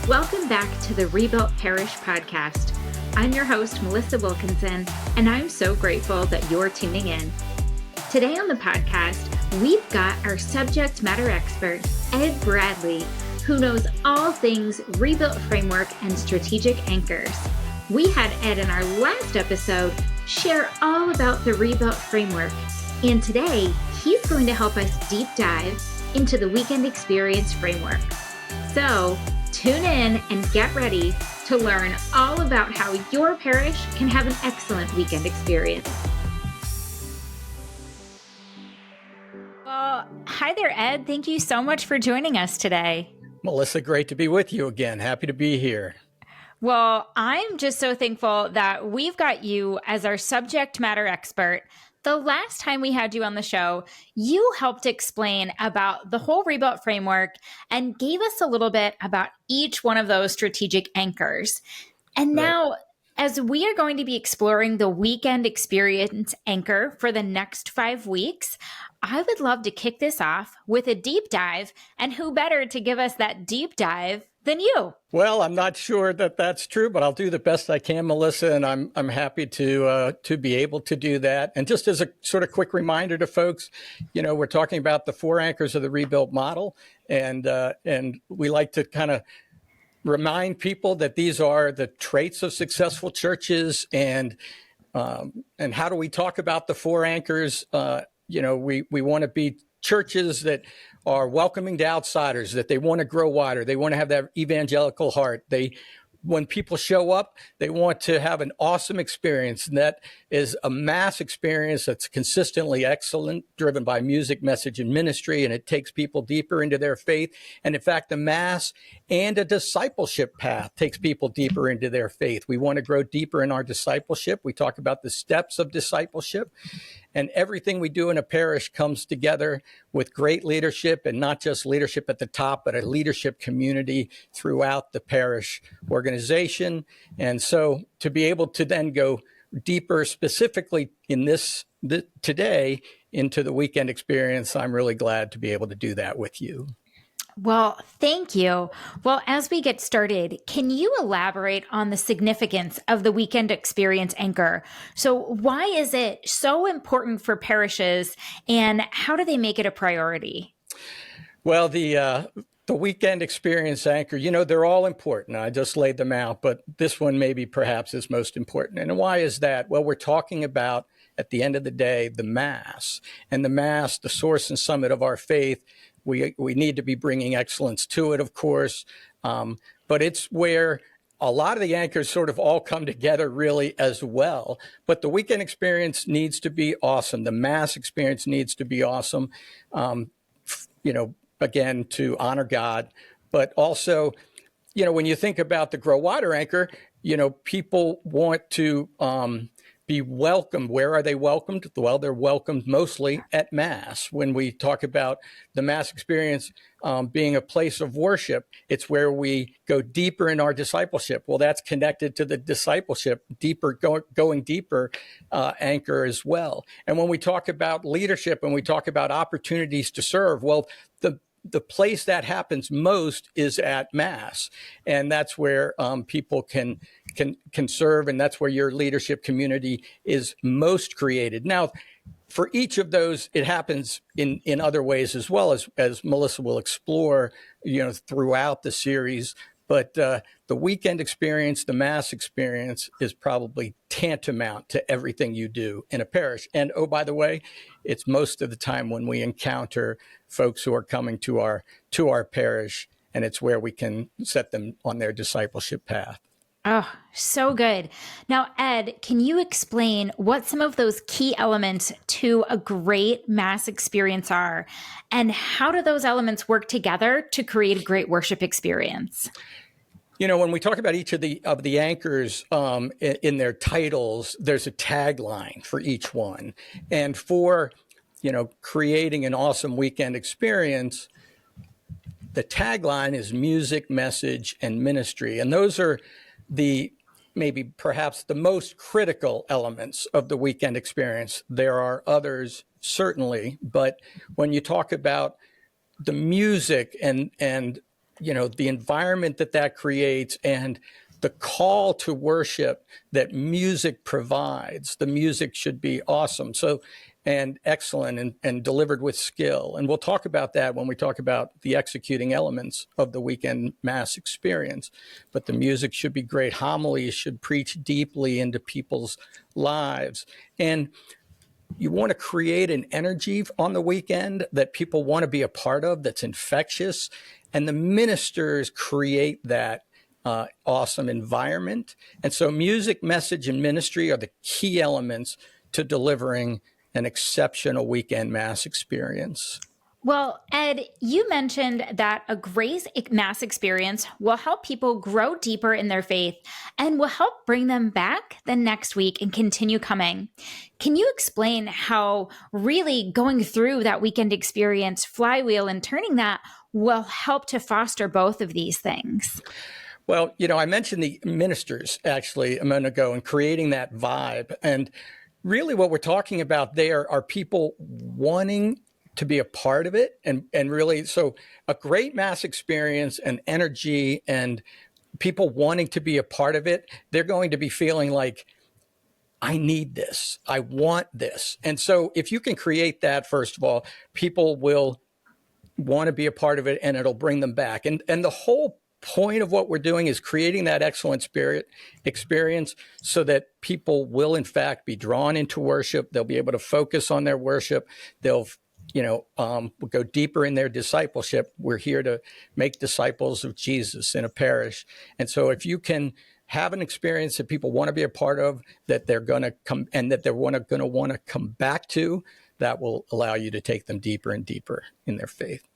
Welcome back to the Rebuilt Parish podcast. I'm your host, Melissa Wilkinson, and I'm so grateful that you're tuning in. Today on the podcast, we've got our subject matter expert, Ed Bradley, who knows all things Rebuilt framework and strategic anchors. We had Ed in our last episode share all about the Rebuilt framework, and today he's going to help us deep dive into the weekend experience framework. So tune in and get ready to learn all about how your parish can have an excellent weekend experience. Well, hi there, Ed. Thank you so much for joining us today. Melissa, great to be with you again. Happy to be here. Well, I'm just so thankful that we've got you as our subject matter expert. The last time we had you on the show, you helped explain about the whole Rebuilt framework and gave us a little bit about each one of those strategic anchors. And now, as we are going to be exploring the weekend experience anchor for the next 5 weeks, I would love to kick this off with a deep dive. And who better to give us that deep dive than you? Well, I'm not sure that that's true, but I'll do the best I can, Melissa, and I'm happy to be able to do that. And just as a sort of quick reminder to folks, you know, we're talking about the 4 anchors of the Rebuilt model, and we like to kind of remind people that these are the traits of successful churches, and how do we talk about the 4 anchors? We want to be churches that are welcoming to outsiders, that they want to grow wider. They want to have that evangelical heart. When people show up, they want to have an awesome experience. And that is a mass experience that's consistently excellent, driven by music, message, and ministry. And it takes people deeper into their faith. And in fact, the mass and a discipleship path takes people deeper into their faith. We want to grow deeper in our discipleship. We talk about the steps of discipleship. And everything we do in a parish comes together with great leadership, and not just leadership at the top, but a leadership community throughout the parish organization. And so to be able to then go deeper specifically in today into the weekend experience, I'm really glad to be able to do that with you. Well, thank you. Well, as we get started, can you elaborate on the significance of the weekend experience anchor? So why is it so important for parishes, and how do they make it a priority? Well, the weekend experience anchor, you know, they're all important. I just laid them out, but this one maybe perhaps is most important. And why is that? Well, we're talking about, at the end of the day, the Mass. And the Mass, the source and summit of our faith. We need to be bringing excellence to it, of course, but it's where a lot of the anchors sort of all come together really as well. But the weekend experience needs to be awesome. The Mass experience needs to be awesome, again, to honor God. But also, you know, when you think about the Grow Wider anchor, you know, people want to be welcomed. Where are they welcomed? Well, they're welcomed mostly at Mass. When we talk about the Mass experience being a place of worship, it's where we go deeper in our discipleship. Well, that's connected to the discipleship, going deeper anchor as well. And when we talk about leadership and we talk about opportunities to serve, well, the place that happens most is at Mass, and that's where people can serve, and that's where your leadership community is most created. Now, for each of those, it happens in other ways as well, as Melissa will explore, you know, throughout the series. But the weekend experience, the Mass experience, is probably tantamount to everything you do in a parish. And oh, by the way, it's most of the time when we encounter folks who are coming to our parish, and it's where we can set them on their discipleship path. Oh, so good. Now, Ed, can you explain what some of those key elements to a great Mass experience are, and how do those elements work together to create a great worship experience? You know, when we talk about each of the anchors in their titles, there's a tagline for each one. And for, you know, creating an awesome weekend experience, the tagline is music, message, and ministry. And those are perhaps the most critical elements of the weekend experience. There are others, certainly, but when you talk about the music and the environment that creates and the call to worship that music provides. The music should be awesome. So, and excellent and delivered with skill. And we'll talk about that when we talk about the executing elements of the weekend Mass experience. But the music should be great. Homilies should preach deeply into people's lives. And you want to create an energy on the weekend that people want to be a part of, that's infectious. And the ministers create that awesome environment. And so music, message, and ministry are the key elements to delivering an exceptional weekend Mass experience. Well, Ed, you mentioned that a grace Mass experience will help people grow deeper in their faith and will help bring them back the next week and continue coming. Can you explain how really going through that weekend experience flywheel and turning that will help to foster both of these things? Well, I mentioned the ministers actually a moment ago and creating that vibe. And really what we're talking about there are people wanting to be a part of it. And really, so a great Mass experience and energy and people wanting to be a part of it, they're going to be feeling like, I need this. I want this. And so if you can create that, first of all, people will want to be a part of it and it'll bring them back. And the whole point of what we're doing is creating that excellent spirit experience so that people will in fact be drawn into worship. They'll be able to focus on their worship. They'll go deeper in their discipleship. We're here to make disciples of Jesus in a parish. And so if you can have an experience that people want to be a part of, that they're going to come and that they're going to want to come back to, that will allow you to take them deeper and deeper in their faith.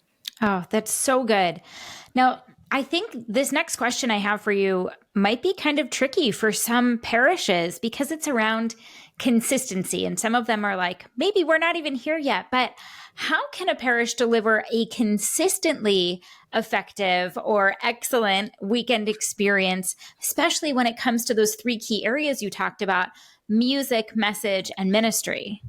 Oh, that's so good. Now, I think this next question I have for you might be kind of tricky for some parishes because it's around consistency. And some of them are like, maybe we're not even here yet, but how can a parish deliver a consistently effective or excellent weekend experience, especially when it comes to those three key areas you talked about: music, message, and ministry?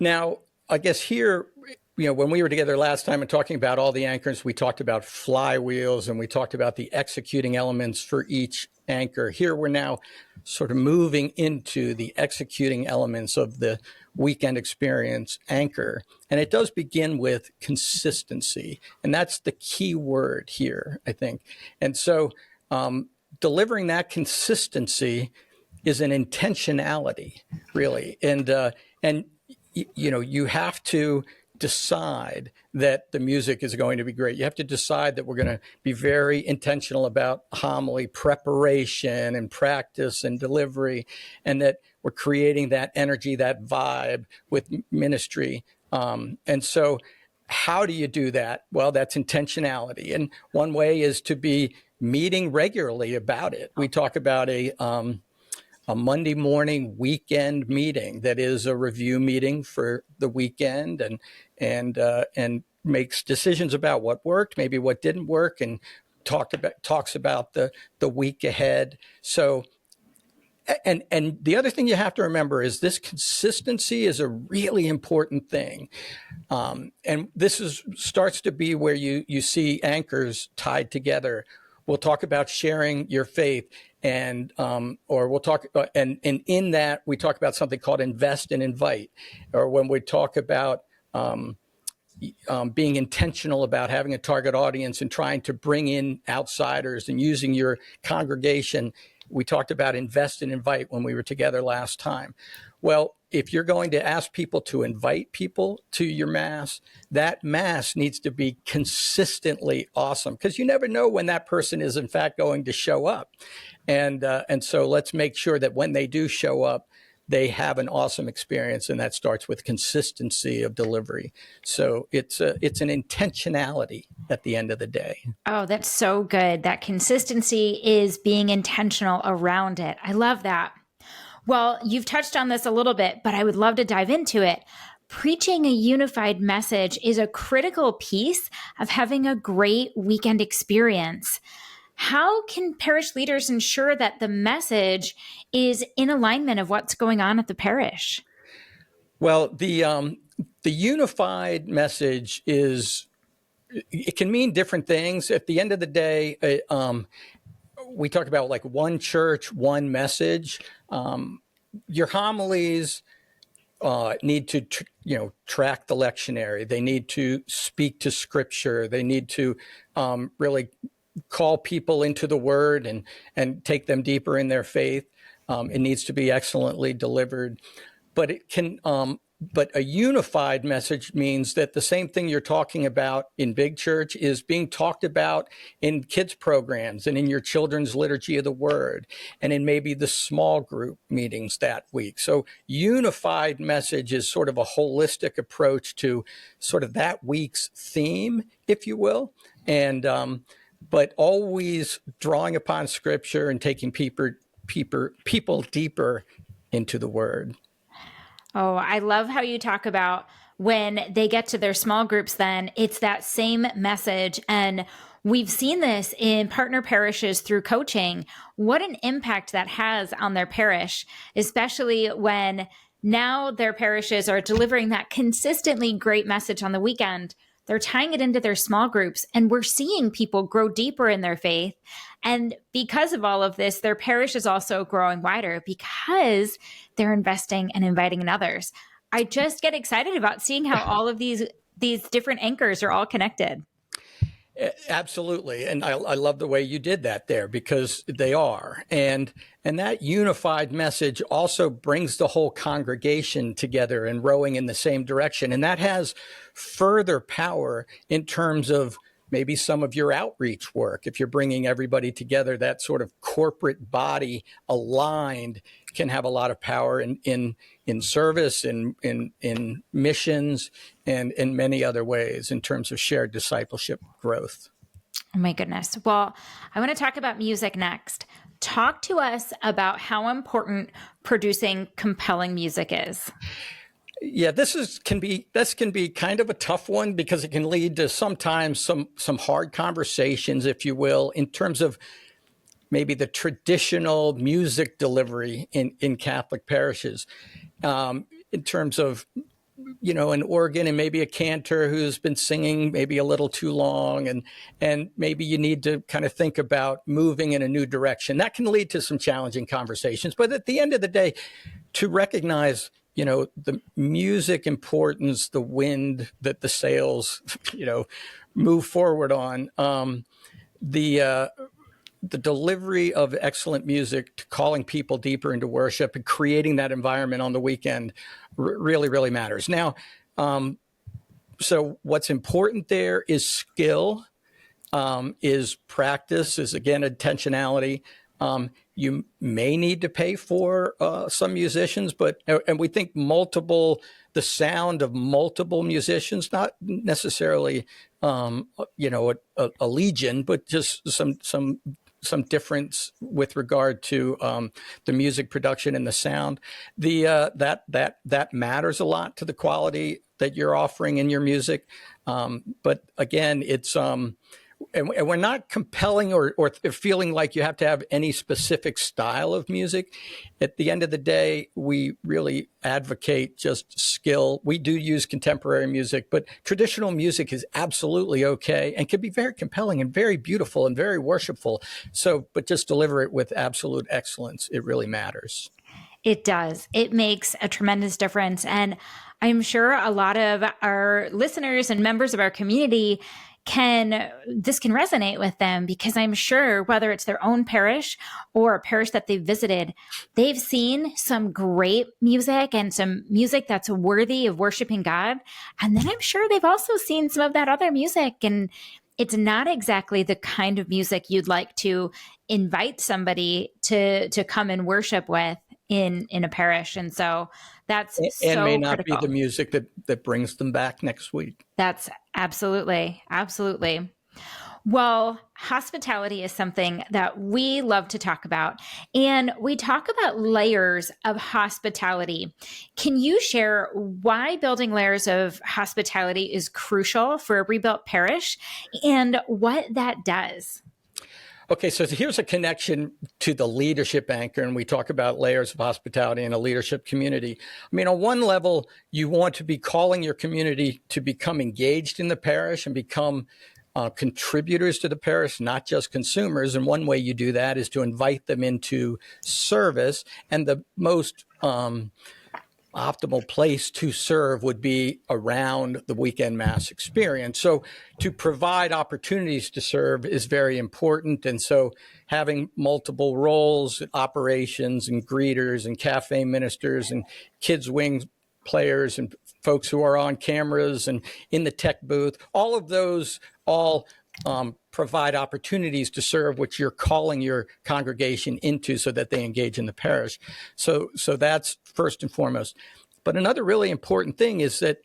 Now, I guess here, when we were together last time and talking about all the anchors, we talked about flywheels and we talked about the executing elements for each anchor. Here we're now sort of moving into the executing elements of the weekend experience anchor. And it does begin with consistency. And that's the key word here, I think. And so delivering that consistency is an intentionality, really. And you have to decide that the music is going to be great. You have to decide that we're going to be very intentional about homily preparation and practice and delivery, and that we're creating that energy, that vibe with ministry. And so how do you do that? Well, that's intentionality. And one way is to be meeting regularly about it. We talk about a Monday morning weekend meeting that is a review meeting for the weekend and makes decisions about what worked, maybe what didn't work, and talks about the week ahead. So, and the other thing you have to remember is this consistency is a really important thing. And this starts to be where you see anchors tied together. We'll talk about sharing your faith, and we'll talk, and in that we talk about something called invest and invite, or when we talk about being intentional about having a target audience and trying to bring in outsiders and using your congregation. We talked about invest and invite when we were together last time. Well, if you're going to ask people to invite people to your Mass, that Mass needs to be consistently awesome, because you never know when that person is in fact going to show up. And so let's make sure that when they do show up, they have an awesome experience, and that starts with consistency of delivery. So it's an intentionality at the end of the day. Oh, that's so good. That consistency is being intentional around it. I love that. Well, you've touched on this a little bit, but I would love to dive into it. Preaching a unified message is a critical piece of having a great weekend experience. How can parish leaders ensure that the message is in alignment of what's going on at the parish? Well, the unified message is it can mean different things. At the end of the day, we talk about like one church, one message. Your homilies need to, track the lectionary. They need to speak to Scripture. They need to really call people into the Word and take them deeper in their faith. It needs to be excellently delivered, but it can. But a unified message means that the same thing you're talking about in big church is being talked about in kids programs and in your children's liturgy of the word and in maybe the small group meetings that week. So unified message is sort of a holistic approach to sort of that week's theme, if you will. And, but always drawing upon Scripture and taking people deeper into the word. Oh, I love how you talk about when they get to their small groups, then it's that same message. And we've seen this in partner parishes through coaching, what an impact that has on their parish, especially when now their parishes are delivering that consistently great message on the weekend. They're tying it into their small groups, and we're seeing people grow deeper in their faith. And because of all of this, their parish is also growing wider because they're investing and inviting in others. I just get excited about seeing how all of these different anchors are all connected. Absolutely. And I love the way you did that there, because they are. And that unified message also brings the whole congregation together and rowing in the same direction. And that has further power in terms of maybe some of your outreach work. If you're bringing everybody together, that sort of corporate body aligned can have a lot of power in service, in missions, and in many other ways in terms of shared discipleship growth. Oh my goodness. Well, I want to talk about music next. Talk to us about how important producing compelling music is. Yeah, this can be kind of a tough one, because it can lead to sometimes some hard conversations, if you will, in terms of maybe the traditional music delivery in Catholic parishes, in terms of, an organ and maybe a cantor who's been singing maybe a little too long, and maybe you need to kind of think about moving in a new direction. That can lead to some challenging conversations. But at the end of the day, to recognize, the music importance, the wind that the sails, move forward on, the delivery of excellent music to calling people deeper into worship and creating that environment on the weekend really, really matters. Now, so what's important there is skill, is practice, is again, intentionality. You may need to pay for some musicians, and we think the sound of multiple musicians, not necessarily, a legion, but just some difference with regard to the music production and the sound. That matters a lot to the quality that you're offering in your music. But again, it's and we're not compelling or feeling like you have to have any specific style of music. At the end of the day, we really advocate just skill. We do use contemporary music, but traditional music is absolutely okay and can be very compelling and very beautiful and very worshipful. But just deliver it with absolute excellence. It really matters. It does. It makes a tremendous difference. And I'm sure a lot of our listeners and members of our community this can resonate with them, because I'm sure whether it's their own parish or a parish that they've visited, they've seen some great music and some music that's worthy of worshiping God. And then I'm sure they've also seen some of that other music, and it's not exactly the kind of music you'd like to invite somebody to come and worship with in a parish. And so that's and may not critical. be the music that brings them back next week. That's absolutely. Well, hospitality is something that we love to talk about, and we talk about layers of hospitality. Can you share why building layers of hospitality is crucial for a rebuilt parish and what that does? Okay, so here's a connection to the leadership anchor, and we talk about layers of hospitality in a leadership community. I mean, on one level, you want to be calling your community to become engaged in the parish and become contributors to the parish, not just consumers. And one way you do that is to invite them into service. And the most optimal place to serve would be around the weekend mass experience. So to provide opportunities to serve is very important. And so having multiple roles, operations and greeters and cafe ministers and kids wing players and folks who are on cameras and in the tech booth, all of those provide opportunities to serve, which you're calling your congregation into so that they engage in the parish. So that's first and foremost. But another really important thing is that,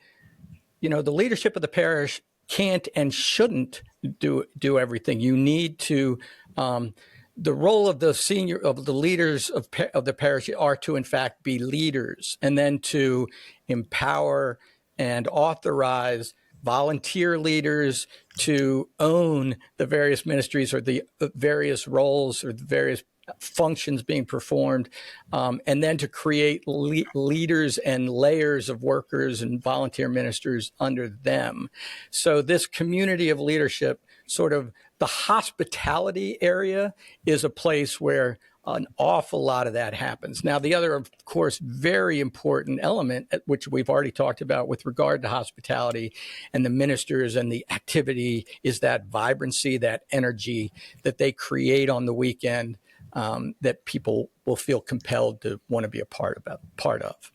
the leadership of the parish can't and shouldn't do everything. You need to, the role of the leaders of the parish are to, in fact, be leaders, and then to empower and authorize volunteer leaders to own the various ministries or the various roles or the various functions being performed, and then to create leaders and layers of workers and volunteer ministers under them. So this community of leadership, sort of the hospitality area, is a place where an awful lot of that happens. Now, the other, of course, very important element, which we've already talked about with regard to hospitality and the ministers and the activity, is that vibrancy, that energy that they create on the weekend, that people will feel compelled to want to be a part of.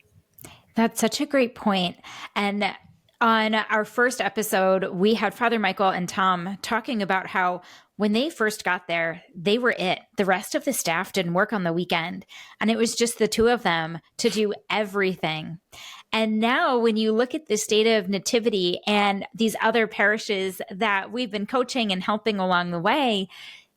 That's such a great point. And on our first episode, we had Father Michael and Tom talking about how when they first got there, they were it. The rest of the staff didn't work on the weekend, and it was just the two of them to do everything. And now when you look at the state of nativity and these other parishes that we've been coaching and helping along the way,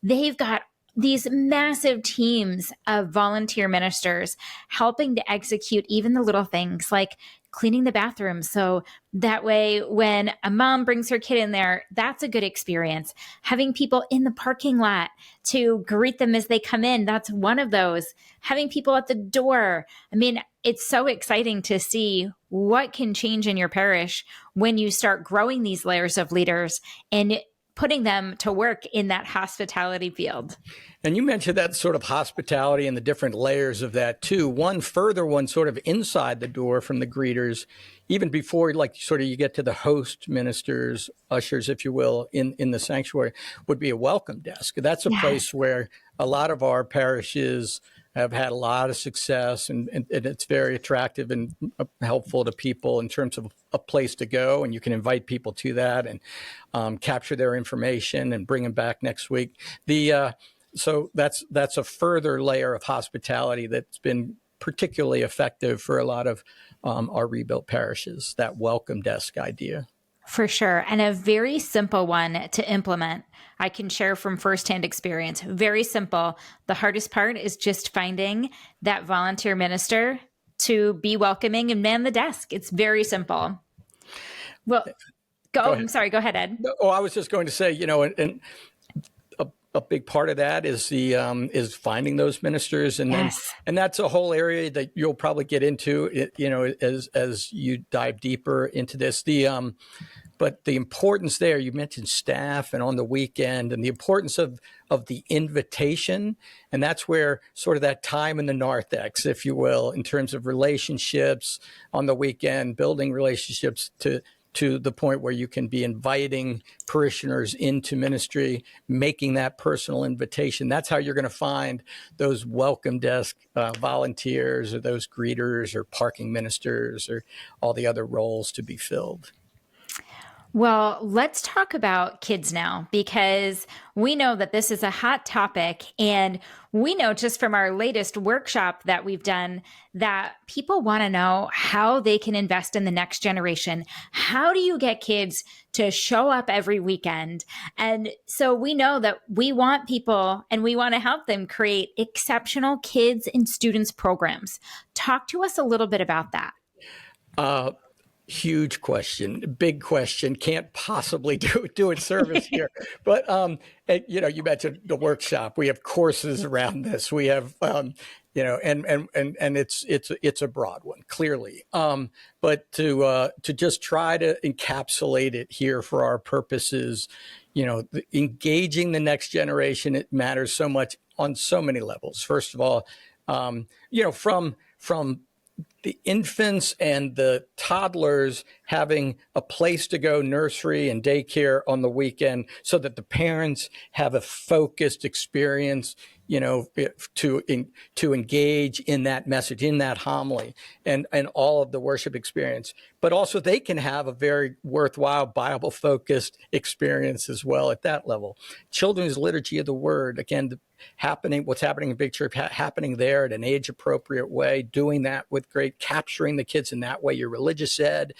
they've got these massive teams of volunteer ministers helping to execute even the little things like cleaning the bathroom. So that way, when a mom brings her kid in there, that's a good experience. Having people in the parking lot to greet them as they come in, that's one of those. Having people at the door. I mean, it's so exciting to see what can change in your parish when you start growing these layers of leaders and putting them to work in that hospitality field. And you mentioned that sort of hospitality and the different layers of that too. One further one sort of inside the door from the greeters, even before you get to the host ministers, ushers, if you will, in the sanctuary, would be a welcome desk. That's a place where a lot of our parishes have had a lot of success, and it's very attractive and helpful to people in terms of a place to go, and you can invite people to that and capture their information and bring them back next week. So that's a further layer of hospitality that's been particularly effective for a lot of our rebuilt parishes, that welcome desk idea. For sure. And a very simple one to implement. I can share from firsthand experience. Very simple. The hardest part is just finding that volunteer minister to be welcoming and man the desk. It's very simple. Well, I'm sorry. Go ahead, Ed. Oh, I was just going to say, and a big part of that is is finding those ministers, and and that's a whole area that you'll probably get into, as you dive deeper into this. But the importance there, you mentioned staff and on the weekend, and the importance of the invitation. And that's where sort of that time in the narthex, if you will, in terms of relationships on the weekend, building relationships to the point where you can be inviting parishioners into ministry, making that personal invitation. That's how you're going to find those welcome desk volunteers, or those greeters, or parking ministers, or all the other roles to be filled. Well, let's talk about kids now, because we know that this is a hot topic, and we know just from our latest workshop that we've done that people want to know how they can invest in the next generation. How do you get kids to show up every weekend? And so we know that we want people and we want to help them create exceptional kids and students programs. Talk to us a little bit about that. Huge question, big question. Can't possibly do it service here. But you mentioned the workshop. We have courses around this. We have and it's a broad one, clearly. But to just try to encapsulate it here for our purposes, engaging the next generation, it matters so much on so many levels. First of all, from the infants and the toddlers having a place to go, nursery and daycare on the weekend, so that the parents have a focused experience, to engage in that message, in that homily, and all of the worship experience. But also they can have a very worthwhile, Bible-focused experience as well at that level. Children's liturgy of the word, again, what's happening in Big Church, happening there at an age-appropriate way, doing that with great, capturing the kids in that way. Your religious ed,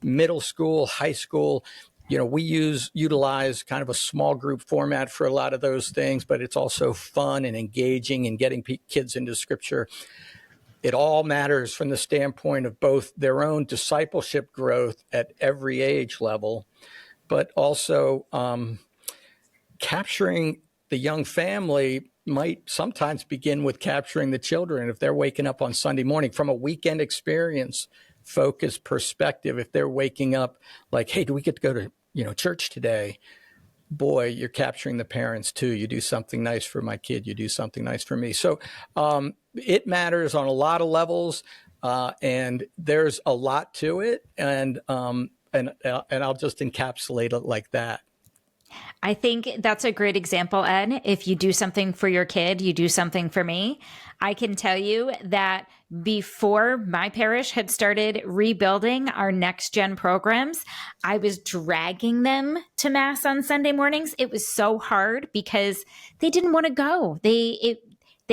middle school, high school, we utilize kind of a small group format for a lot of those things, but it's also fun and engaging and getting kids into Scripture. It all matters from the standpoint of both their own discipleship growth at every age level, but also capturing the young family might sometimes begin with capturing the children. If they're waking up on Sunday morning from a weekend experience focused perspective, if they're waking up like, hey, do we get to go to church today? Boy, you're capturing the parents too. You do something nice for my kid. You do something nice for me. So it matters on a lot of levels, and there's a lot to it. And I'll just encapsulate it like that. I think that's a great example, Ed. If you do something for your kid, you do something for me. I can tell you that before my parish had started rebuilding our next gen programs, I was dragging them to Mass on Sunday mornings. It was so hard because they didn't want to go. They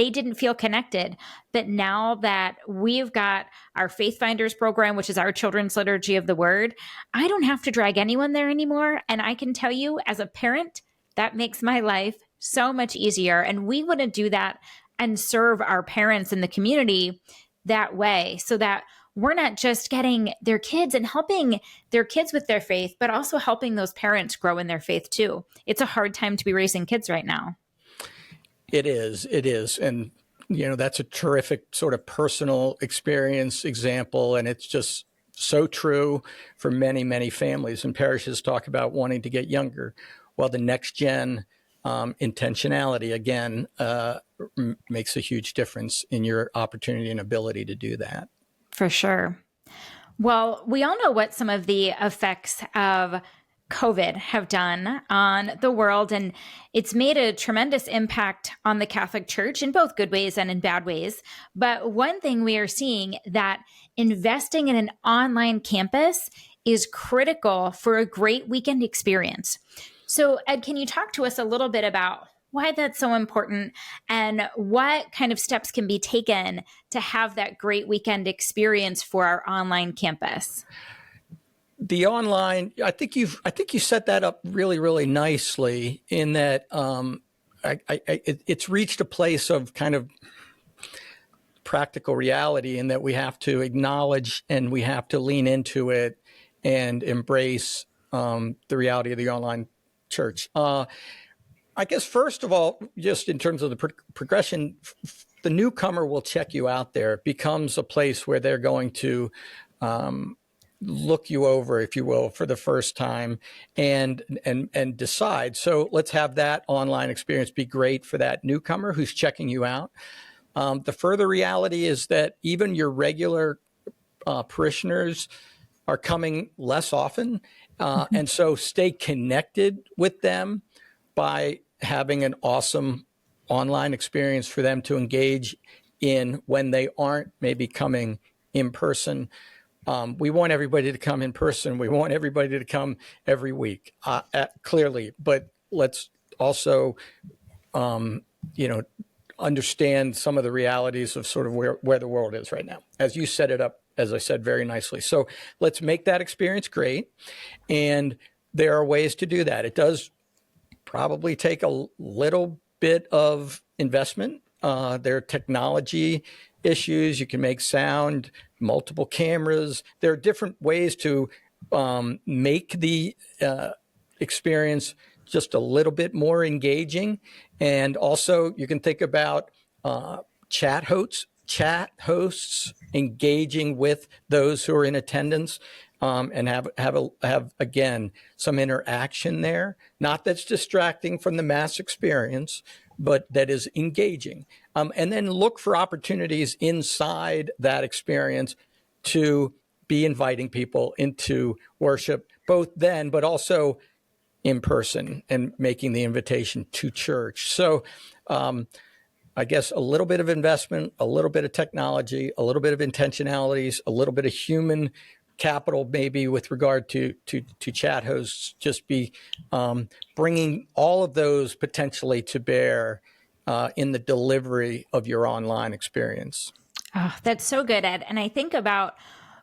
didn't feel connected. But now that we've got our Faith Finders program, which is our children's liturgy of the word, I don't have to drag anyone there anymore. And I can tell you as a parent, that makes my life so much easier. And we want to do that and serve our parents in the community that way, so that we're not just getting their kids and helping their kids with their faith, but also helping those parents grow in their faith too. It's a hard time to be raising kids right now. It is. And, that's a terrific sort of personal experience example. And it's just so true for many, many families and parishes talk about wanting to get younger. Well, the next gen intentionality, again, makes a huge difference in your opportunity and ability to do that. For sure. Well, we all know what some of the effects of COVID have done on the world, and it's made a tremendous impact on the Catholic Church in both good ways and in bad ways. But one thing we are seeing that investing in an online campus is critical for a great weekend experience. So, Ed, can you talk to us a little bit about why that's so important and what kind of steps can be taken to have that great weekend experience for our online campus? The online, I think you set that up really, really nicely in that it's reached a place of kind of practical reality in that we have to acknowledge and we have to lean into it and embrace the reality of the online church. I guess, first of all, just in terms of the progression, the newcomer will check you out there. It becomes a place where they're going to look you over, if you will, for the first time and decide. So let's have that online experience be great for that newcomer who's checking you out. The further reality is that even your regular parishioners are coming less often. And so stay connected with them by having an awesome online experience for them to engage in when they aren't maybe coming in person. We want everybody to come in person. We want everybody to come every week, clearly. But let's also, understand some of the realities of sort of where the world is right now, as you set it up, as I said, very nicely. So let's make that experience great. And there are ways to do that. It does probably take a little bit of investment. There are technology issues. You can make sound multiple cameras. There are different ways to make the experience just a little bit more engaging. And also you can think about chat hosts engaging with those who are in attendance, and have again some interaction there. Not that's distracting from the mass experience, but that is engaging. And then look for opportunities inside that experience to be inviting people into worship, both then, but also in person, and making the invitation to church. So I guess a little bit of investment, a little bit of technology, a little bit of intentionalities, a little bit of human capital, maybe with regard to chat hosts, just be bringing all of those potentially to bear in the delivery of your online experience. Oh, that's so good, Ed. And I think about,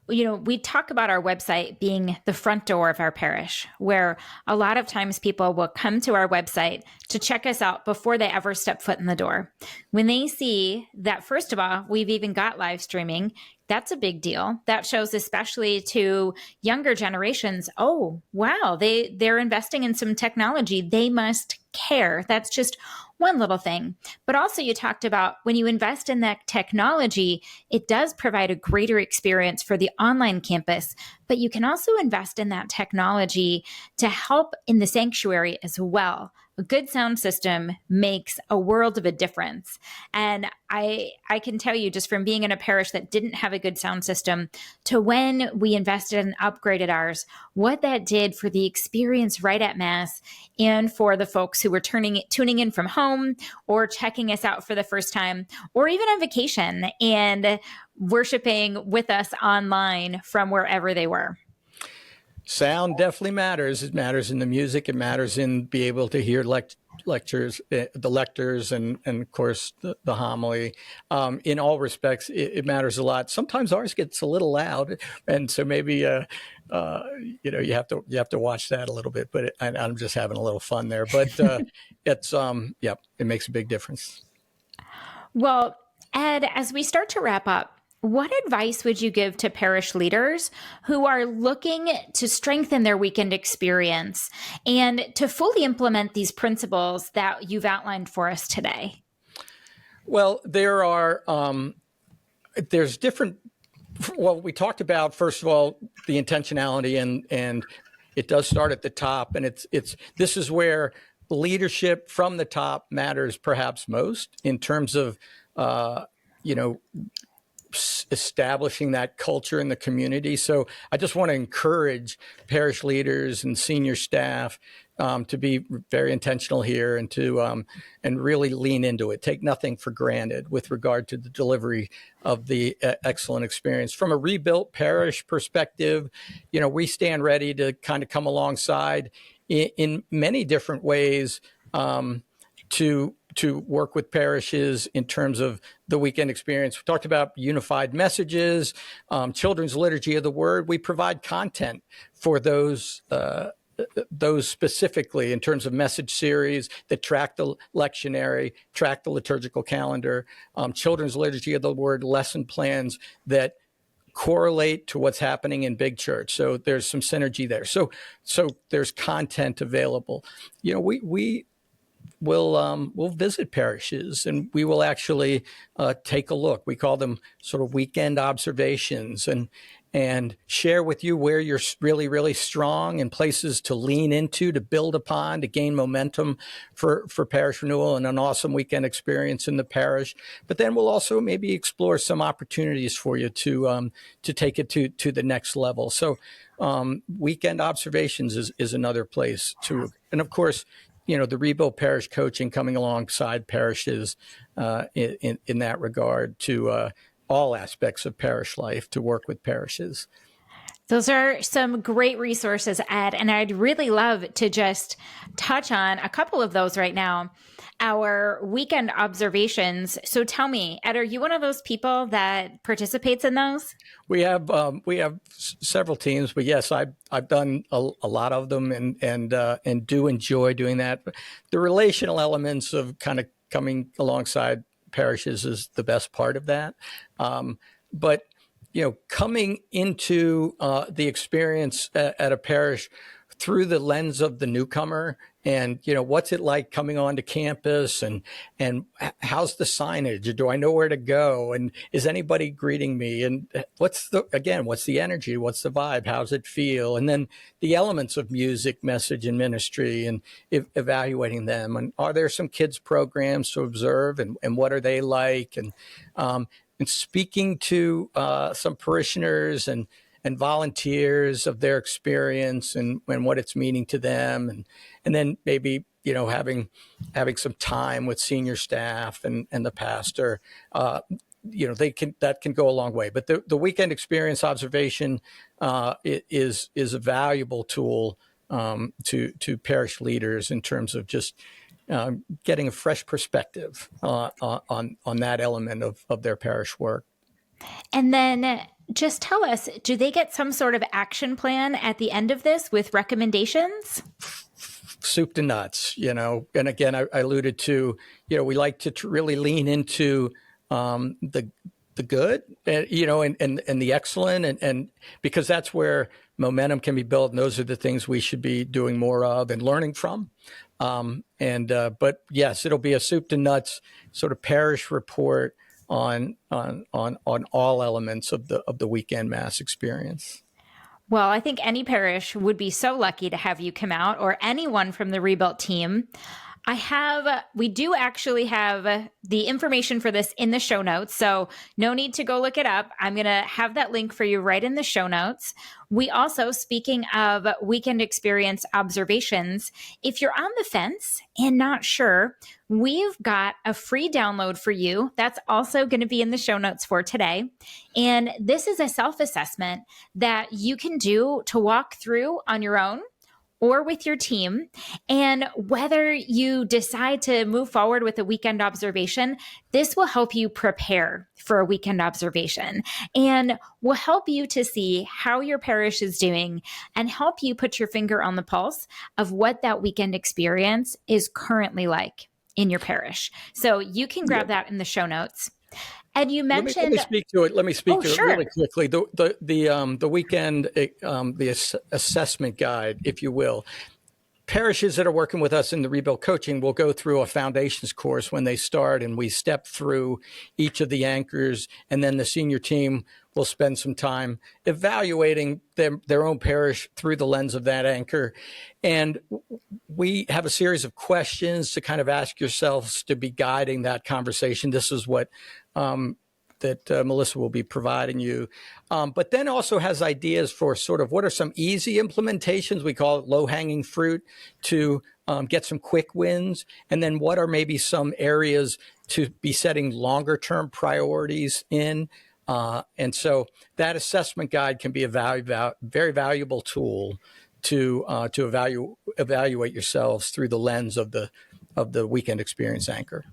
we talk about our website being the front door of our parish, where a lot of times people will come to our website to check us out before they ever step foot in the door. When they see that, first of all, we've even got live streaming, that's a big deal. That shows, especially to younger generations, oh, wow, they're investing in some technology. They must care. That's just one little thing. But also, you talked about when you invest in that technology, it does provide a greater experience for the online campus, but you can also invest in that technology to help in the sanctuary as well. A good sound system makes a world of a difference. And I can tell you, just from being in a parish that didn't have a good sound system to when we invested and upgraded ours, what that did for the experience right at Mass, and for the folks who were tuning in from home or checking us out for the first time, or even on vacation and worshiping with us online from wherever they were. Sound definitely matters. It matters in the music. It matters in be able to hear lectures, the lectors, and of course the homily. In all respects, it matters a lot. Sometimes ours gets a little loud, and so maybe you have to watch that a little bit. But I'm just having a little fun there. But it's it makes a big difference. Well, Ed, as we start to wrap up, what advice would you give to parish leaders who are looking to strengthen their weekend experience and to fully implement these principles that you've outlined for us today? Well, there's different. Well, we talked about, first of all, the intentionality, and it does start at the top, and this is where leadership from the top matters perhaps most in terms of establishing that culture in the community. So I just want to encourage parish leaders and senior staff to be very intentional here, and to and really lean into it. Take nothing for granted with regard to the delivery of the excellent experience. From a Rebuilt Parish perspective, we stand ready to kind of come alongside in many different ways to work with parishes in terms of the weekend experience. We talked about unified messages, children's liturgy of the word. We provide content for those specifically in terms of message series that track the lectionary, track the liturgical calendar, children's liturgy of the word lesson plans that correlate to what's happening in big church. So there's some synergy there. So there's content available. We'll visit parishes, and we will actually take a look. We call them sort of weekend observations, and share with you where you're really, really strong and places to lean into, to build upon, to gain momentum for parish renewal and an awesome weekend experience in the parish. But then we'll also maybe explore some opportunities for you to take it to the next level. So weekend observations is another place to, and of course, the Rebuilt Parish Coaching coming alongside parishes in that regard to all aspects of parish life, to work with parishes. Those are some great resources, Ed, and I'd really love to just touch on a couple of those right now. Our weekend observations. So tell me, Ed, are you one of those people that participates in those? We have several teams, but yes, I've done a lot of them, and do enjoy doing that. But the relational elements of kind of coming alongside parishes is the best part of that. But coming into the experience at a parish through the lens of the newcomer, and what's it like coming onto campus, and how's the signage? Do I know where to go? And is anybody greeting me? And what's the energy? What's the vibe? How's it feel? And then the elements of music, message, and ministry, and evaluating them. And are there some kids programs to observe, and what are they like? And speaking to some parishioners and volunteers of their experience and what it's meaning to them, and then maybe having some time with senior staff and the pastor. That can go a long way. But the weekend experience observation is a valuable tool to parish leaders in terms of just getting a fresh perspective on that element of their parish work. And then just tell us, do they get some sort of action plan at the end of this with recommendations? Soup to nuts, and again, I alluded to, we like to really lean into the good, and the excellent, and because that's where momentum can be built, and those are the things we should be doing more of and learning from. But yes, it'll be a soup to nuts sort of parish report on all elements of the weekend Mass experience. Well, I think any parish would be so lucky to have you come out, or anyone from the Rebuilt team. We do actually have the information for this in the show notes, so no need to go look it up. I'm going to have that link for you right in the show notes. We also, speaking of weekend experience observations, if you're on the fence and not sure, we've got a free download for you. That's also going to be in the show notes for today. And this is a self-assessment that you can do to walk through on your own or with your team. And whether you decide to move forward with a weekend observation, this will help you prepare for a weekend observation and will help you to see how your parish is doing and help you put your finger on the pulse of what that weekend experience is currently like in your parish. So you can grab that in the show notes. And you mentioned. Let me speak to it. Sure. Really quickly. The weekend assessment guide, if you will. Parishes that are working with us in the Rebuilt Coaching will go through a foundations course when they start, and we step through each of the anchors, and then the senior team will spend some time evaluating their own parish through the lens of that anchor. And we have a series of questions to kind of ask yourselves to be guiding that conversation. This is what that Melissa will be providing you, but then also has ideas for sort of what are some easy implementations, we call it low-hanging fruit, to get some quick wins, and then what are maybe some areas to be setting longer-term priorities in. And so that assessment guide can be a very valuable tool to evaluate yourselves through the lens of the weekend experience anchor.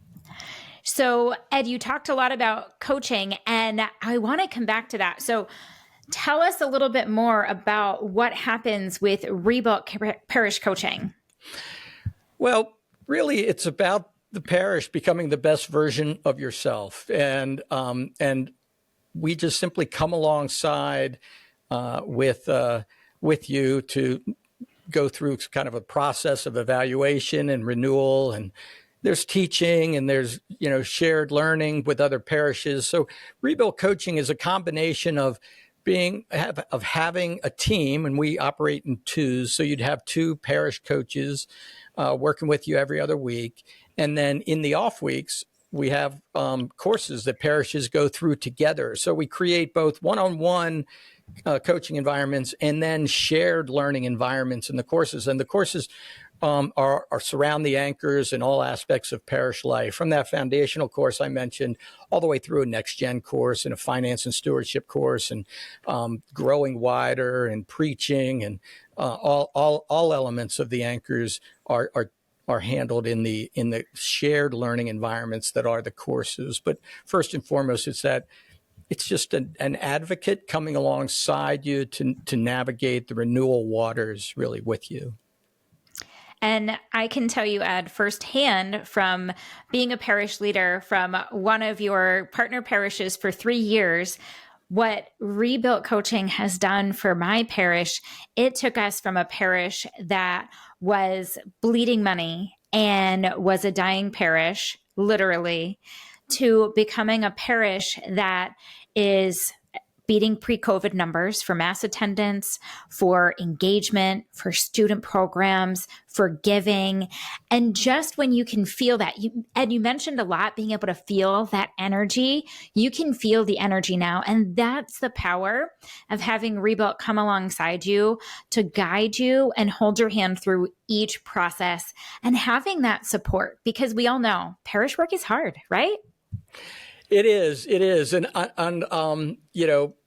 So, Ed, you talked a lot about coaching, and I want to come back to that. So tell us a little bit more about what happens with Rebuilt Parish Coaching. Well, really, it's about the parish becoming the best version of yourself. And we just simply come alongside with you to go through kind of a process of evaluation and renewal, and there's teaching, and there's shared learning with other parishes. So Rebuilt Coaching is a combination of having a team, and we operate in twos. So you'd have two parish coaches working with you every other week, and then in the off weeks we have courses that parishes go through together. So we create both one-on-one coaching environments and then shared learning environments in the courses. And the courses are surround the anchors in all aspects of parish life, from that foundational course I mentioned all the way through a next gen course and a finance and stewardship course, and growing wider and preaching, and all elements of the anchors are handled in the shared learning environments that are the courses. But first and foremost, it's just an advocate coming alongside you to navigate the renewal waters really with you. And I can tell you, Ed, firsthand from being a parish leader from one of your partner parishes for 3 years, what Rebuilt Coaching has done for my parish, it took us from a parish that was bleeding money and was a dying parish, literally, to becoming a parish that is beating pre-COVID numbers for mass attendance, for engagement, for student programs, for giving. And just when you can feel that, you mentioned a lot being able to feel that energy. You can feel the energy now. And that's the power of having Rebuilt come alongside you to guide you and hold your hand through each process and having that support, because we all know parish work is hard, right? It is. And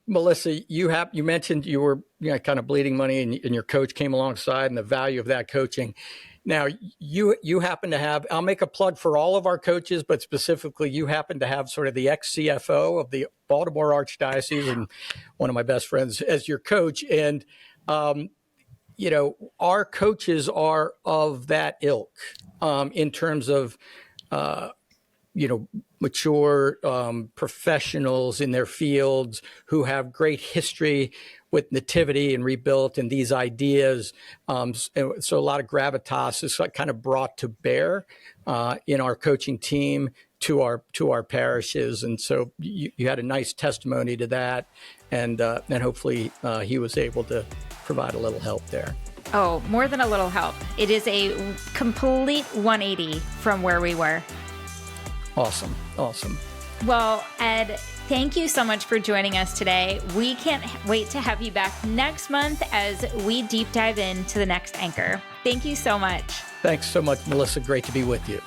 Melissa, you mentioned you were kind of bleeding money and your coach came alongside and the value of that coaching. Now you happen to have, I'll make a plug for all of our coaches, but specifically you happen to have sort of the ex-CFO of the Baltimore Archdiocese and one of my best friends as your coach. And, our coaches are of that ilk in terms of, mature professionals in their fields who have great history with Nativity and Rebuilt and these ideas. So a lot of gravitas is kind of brought to bear in our coaching team to our parishes. And so you had a nice testimony to that. And hopefully he was able to provide a little help there. Oh, more than a little help. It is a complete 180 from where we were. Awesome. Well, Ed, thank you so much for joining us today. We can't wait to have you back next month as we deep dive into the next anchor. Thank you so much. Thanks so much, Melissa. Great to be with you.